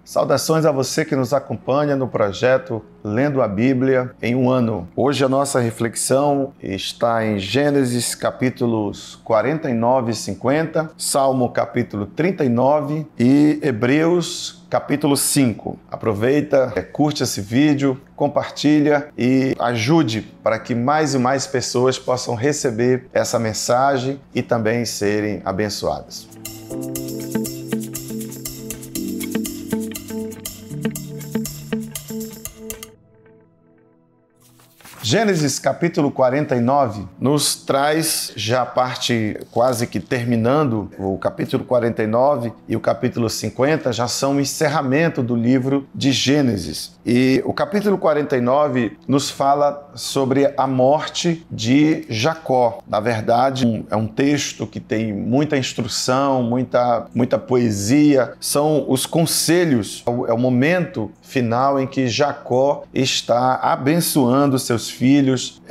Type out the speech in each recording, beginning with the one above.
Saudações a você que nos acompanha no projeto Lendo a Bíblia em um Ano. Hoje a nossa reflexão está em Gênesis capítulos 49 e 50, Salmo capítulo 39 e Hebreus capítulo 5. Aproveita, curte esse vídeo, compartilha e ajude para que mais e mais pessoas possam receber essa mensagem e também serem abençoadas. Gênesis capítulo 49 nos traz já a parte quase que terminando, o capítulo 49 e o capítulo 50 já são o encerramento do livro de Gênesis. E o capítulo 49 nos fala sobre a morte de Jacó. Na verdade, é um texto que tem muita instrução, muita poesia, são os conselhos, é o momento final em que Jacó está abençoando seus filhos,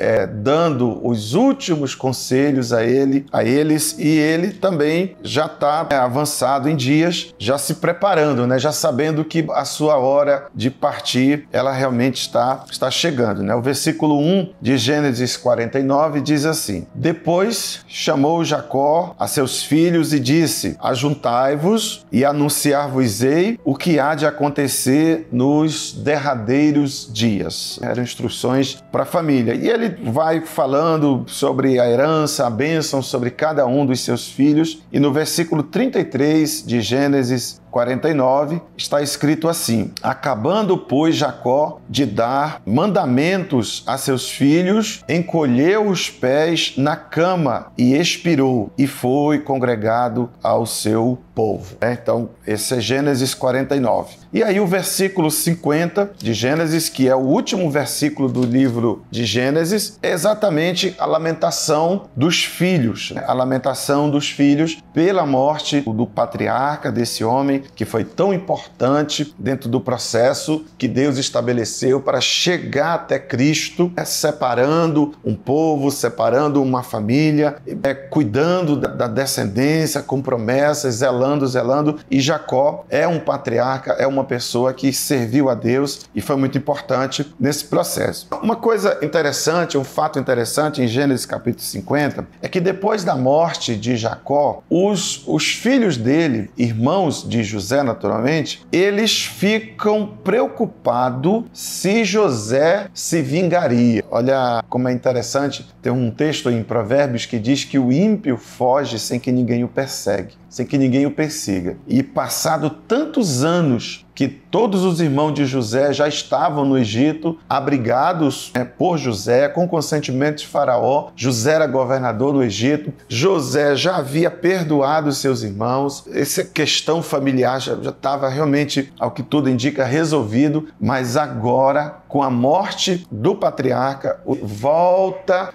dando os últimos conselhos a eles, e ele também já está avançado em dias, já se preparando, já sabendo que a sua hora de partir, ela realmente está chegando. O versículo 1 de Gênesis 49 diz assim: Depois chamou Jacó a seus filhos e disse: Ajuntai-vos e anunciar-vos-ei o que há de acontecer nos derradeiros dias. Eram instruções para a família. E ele vai falando sobre a herança, a bênção sobre cada um dos seus filhos. E no versículo 33 de Gênesis 49 está escrito assim: Acabando, pois, Jacó de dar mandamentos a seus filhos, encolheu os pés na cama e expirou, e foi congregado ao seu povo. Então, esse é Gênesis 49. E aí o versículo 50 de Gênesis, que é o último versículo do livro de Gênesis, é exatamente a lamentação dos filhos. A lamentação dos filhos pela morte do patriarca, desse homem que foi tão importante dentro do processo que Deus estabeleceu para chegar até Cristo, separando um povo, separando uma família, cuidando da descendência, com promessas, zelando, e Jacó é um patriarca, é uma pessoa que serviu a Deus e foi muito importante nesse processo. Uma coisa interessante, um fato interessante em Gênesis capítulo 50, é que depois da morte de Jacó, os filhos dele, irmãos de José naturalmente, eles ficam preocupados se José se vingaria. Olha como é interessante, tem um texto em Provérbios que diz que o ímpio foge sem que ninguém o persegue, sem que ninguém o persiga. E passado tantos anos que todos os irmãos de José já estavam no Egito, abrigados por José, com consentimento de Faraó. José era governador do Egito. José já havia perdoado seus irmãos. Essa questão familiar já estava realmente, ao que tudo indica, resolvido. Mas agora, com a morte do patriarca, volta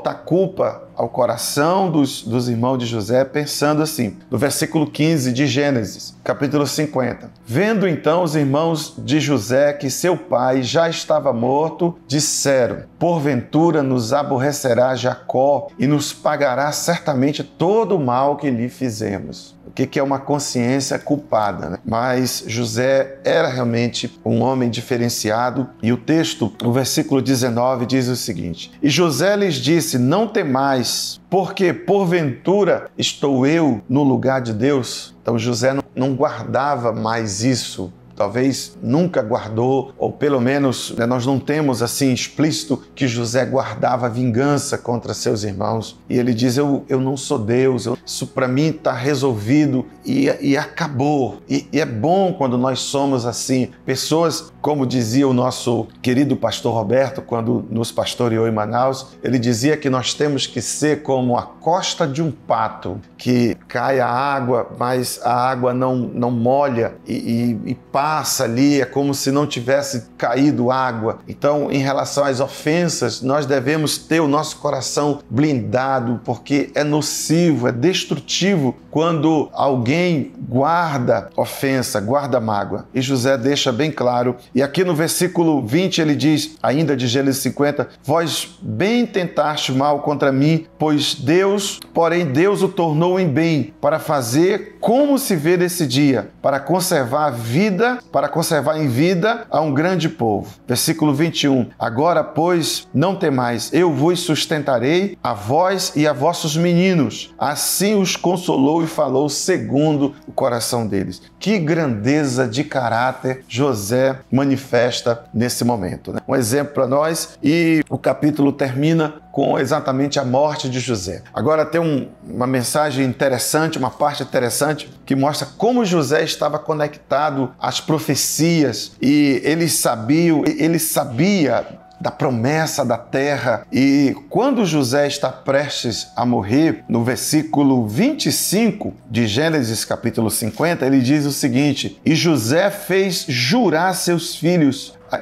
a culpa ao coração dos irmãos de José, pensando assim, no versículo 15 de Gênesis, capítulo 50. Vendo então os irmãos de José que seu pai já estava morto, disseram: Porventura nos aborrecerá Jacó e nos pagará certamente todo o mal que lhe fizemos. O que é uma consciência culpada, Mas José era realmente um homem diferenciado, e o texto, o versículo 19, diz o seguinte: E José lhes disse: Não temais, porque porventura estou eu no lugar de Deus? Então José não guardava mais isso. Talvez nunca guardou, ou pelo menos nós não temos assim explícito que José guardava vingança contra seus irmãos. E ele diz: eu não sou Deus, isso para mim está resolvido e acabou. E é bom quando nós somos assim, pessoas, como dizia o nosso querido pastor Roberto, quando nos pastoreou em Manaus, ele dizia que nós temos que ser como a costa de um pato, que cai a água, mas a água não molha e passa ali, é como se não tivesse caído água. Então, em relação às ofensas, nós devemos ter o nosso coração blindado, porque é nocivo, é destrutivo quando alguém guarda ofensa, guarda mágoa. E José deixa bem claro E aqui no versículo 20 ele diz, ainda de Gênesis 50, vós bem tentaste mal contra mim, porém Deus o tornou em bem, para fazer como se vê nesse dia, para conservar em vida a um grande povo. Versículo 21, agora, pois, não temais, eu vos sustentarei, a vós e a vossos meninos. Assim os consolou e falou segundo o coração deles. Que grandeza de caráter José manifesta nesse momento, né? Um exemplo para nós, e o capítulo termina com exatamente a morte de José. Agora tem uma mensagem interessante, uma parte interessante, que mostra como José estava conectado às profecias, e ele sabia da promessa da terra. E quando José está prestes a morrer, no versículo 25 de Gênesis capítulo 50, ele diz o seguinte, e José fez jurar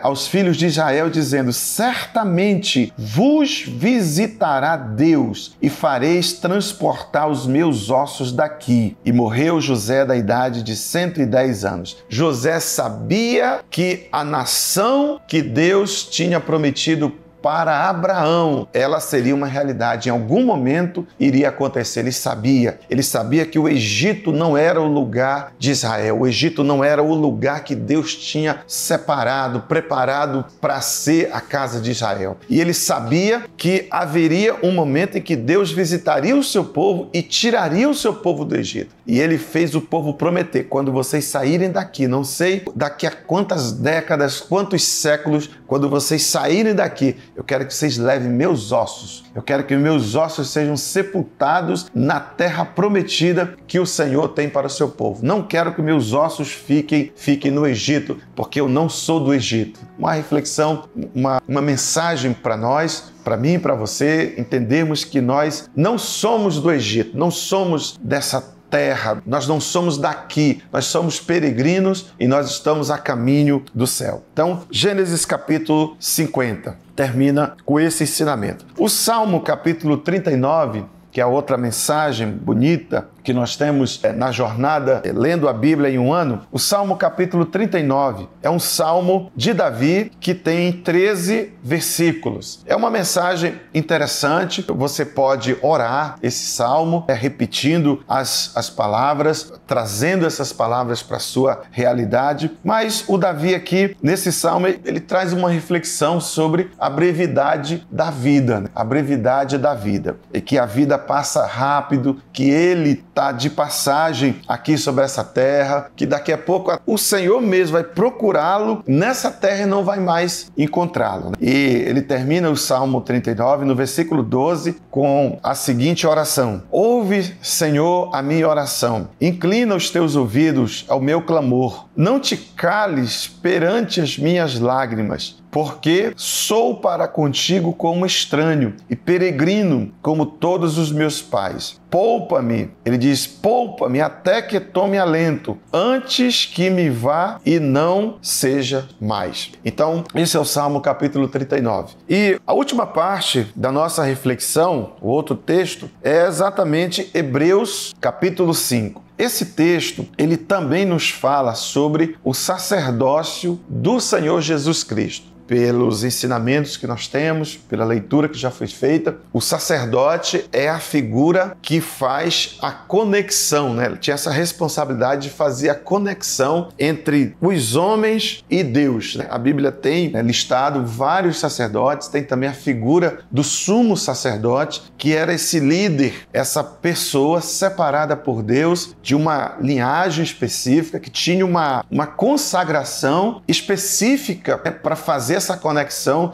aos filhos de Israel, dizendo, certamente vos visitará Deus e fareis transportar os meus ossos daqui. E morreu José da idade de 110 anos. José sabia que a nação que Deus tinha prometido para Abraão, ela seria uma realidade. Em algum momento iria acontecer. Ele sabia que o Egito não era o lugar de Israel. O Egito não era o lugar que Deus tinha separado, preparado para ser a casa de Israel. E ele sabia que haveria um momento em que Deus visitaria o seu povo e tiraria o seu povo do Egito. E ele fez o povo prometer, quando vocês saírem daqui, não sei daqui a quantas décadas, quantos séculos, quando vocês saírem daqui, eu quero que vocês levem meus ossos. Eu quero que meus ossos sejam sepultados na terra prometida que o Senhor tem para o seu povo. Não quero que meus ossos fiquem no Egito, porque eu não sou do Egito. Uma reflexão, uma mensagem para nós, para mim e para você, entendermos que nós não somos do Egito, não somos dessa terra, nós não somos daqui, nós somos peregrinos e nós estamos a caminho do céu. Então, Gênesis capítulo 50 termina com esse ensinamento. O Salmo capítulo 39, que é a outra mensagem bonita que nós temos na jornada lendo a Bíblia em um ano, o Salmo capítulo 39 é um salmo de Davi que tem 13 versículos. É uma mensagem interessante, você pode orar esse salmo, repetindo as palavras, trazendo essas palavras para a sua realidade, mas o Davi aqui, nesse salmo, ele traz uma reflexão sobre a brevidade da vida, né? A brevidade da vida, e que a vida passa rápido, que ele está de passagem aqui sobre essa terra, que daqui a pouco o Senhor mesmo vai procurá-lo nessa terra e não vai mais encontrá-lo, né? E ele termina o Salmo 39 no versículo 12 com a seguinte oração: ouve, Senhor, a minha oração, inclina os teus ouvidos ao meu clamor, não te cales perante as minhas lágrimas, porque sou para contigo como estranho e peregrino como todos os meus pais. Poupa-me, ele diz, poupa-me até que tome alento, antes que me vá e não seja mais. Então, esse é o Salmo capítulo 39. E a última parte da nossa reflexão, o outro texto, é exatamente Hebreus capítulo 5. Esse texto, ele também nos fala sobre o sacerdócio do Senhor Jesus Cristo. Pelos ensinamentos que nós temos, pela leitura que já foi feita, o sacerdote é a figura que faz a conexão, né? Ele tinha essa responsabilidade de fazer a conexão entre os homens e Deus, né? A Bíblia tem listado vários sacerdotes, tem também a figura do sumo sacerdote, que era esse líder, essa pessoa separada por Deus, de uma linhagem específica, que tinha uma consagração específica, né, para fazer essa conexão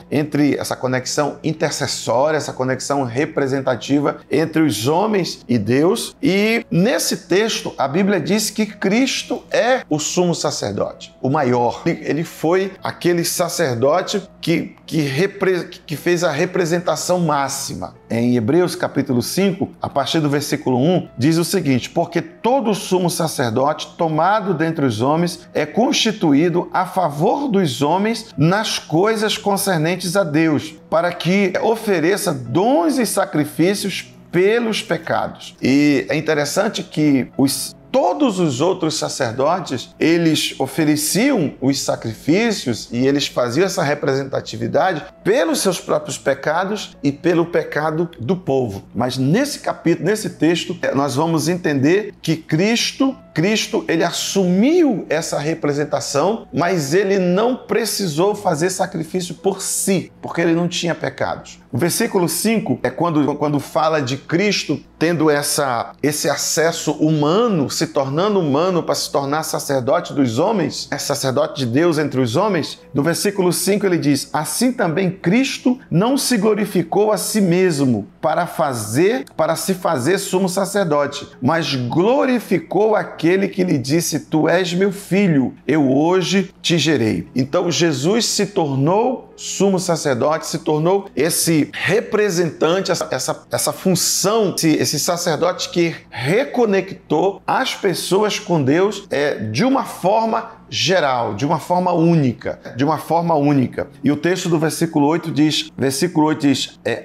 intercessória, essa conexão representativa entre os homens e Deus. E nesse texto, a Bíblia diz que Cristo é o sumo sacerdote, o maior. Ele foi aquele sacerdote que fez a representação máxima. Em Hebreus capítulo 5, a partir do versículo 1, diz o seguinte: porque todo sumo sacerdote tomado dentre os homens é constituído a favor dos homens nas coisas concernentes a Deus, para que ofereça dons e sacrifícios pelos pecados. E é interessante que todos os outros sacerdotes, eles ofereciam os sacrifícios e eles faziam essa representatividade pelos seus próprios pecados e pelo pecado do povo. Mas nesse capítulo, nesse texto, nós vamos entender que Cristo, ele assumiu essa representação, mas ele não precisou fazer sacrifício por si, porque ele não tinha pecados. O versículo 5 é quando fala de Cristo tendo esse acesso humano, se tornando humano para se tornar sacerdote dos homens, sacerdote de Deus entre os homens. No versículo 5 ele diz: assim também Cristo não se glorificou a si mesmo para se fazer sumo sacerdote, mas glorificou aquele que lhe disse: tu és meu filho, eu hoje te gerei. Então Jesus se tornou sumo sacerdote, se tornou esse representante, essa função, esse sacerdote que reconectou as pessoas com Deus de uma forma geral, de uma forma única, E o texto do versículo 8 diz,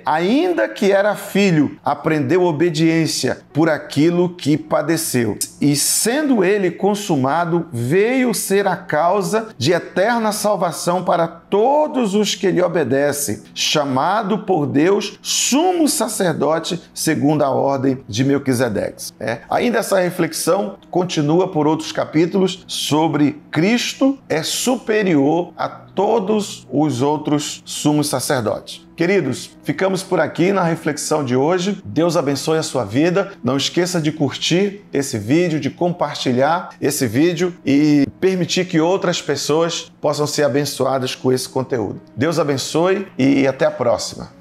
ainda que era filho, aprendeu obediência por aquilo que padeceu. E sendo ele consumado, veio ser a causa de eterna salvação para todos os que lhe obedecem, chamado por Deus sumo sacerdote segundo a ordem de Melquisedeque. Ainda essa reflexão continua por outros capítulos sobre Cristo é superior a todos os outros sumos sacerdotes. Queridos, ficamos por aqui na reflexão de hoje. Deus abençoe a sua vida. Não esqueça de curtir esse vídeo, de compartilhar esse vídeo e permitir que outras pessoas possam ser abençoadas com esse conteúdo. Deus abençoe e até a próxima.